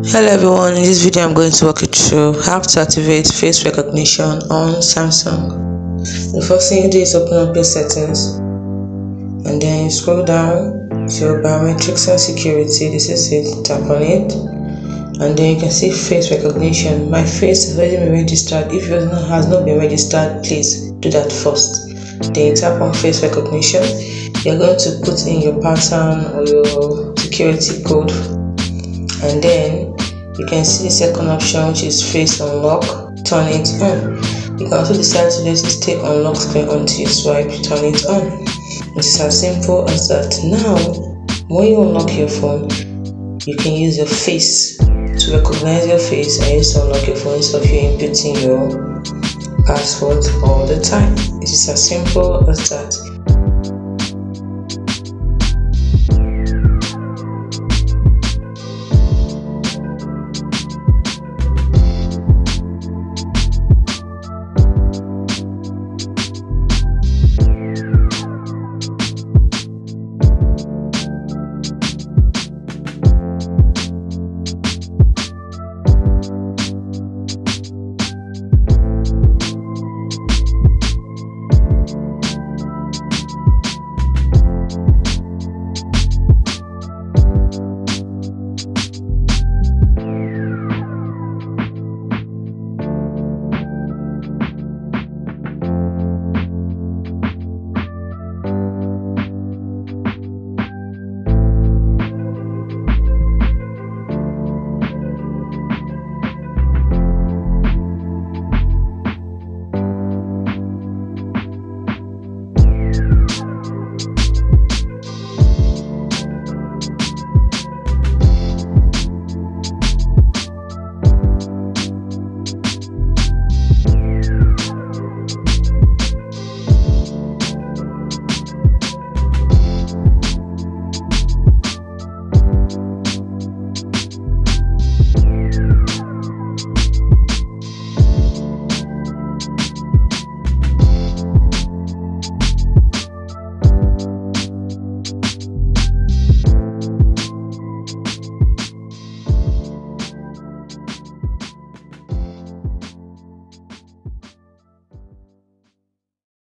Hello everyone, in this video I'm going to walk you through how to activate face recognition on Samsung. The first thing you do is open up your settings and then you scroll down to your biometrics and security. This is it, tap on it and then you can see face recognition. My face has already been registered. If yours has not been registered, please do that first. Then you tap on face recognition. You're going to put in your pattern or your security code, and then you can see the second option, which is face unlock. Turn it on. You can also decide to let it stay unlocked screen until you swipe. Turn it on. It is as simple as that. Now when you unlock your phone, you can use your face to recognize your face and use to unlock your phone instead of you inputting your password all the time. It is as simple as that.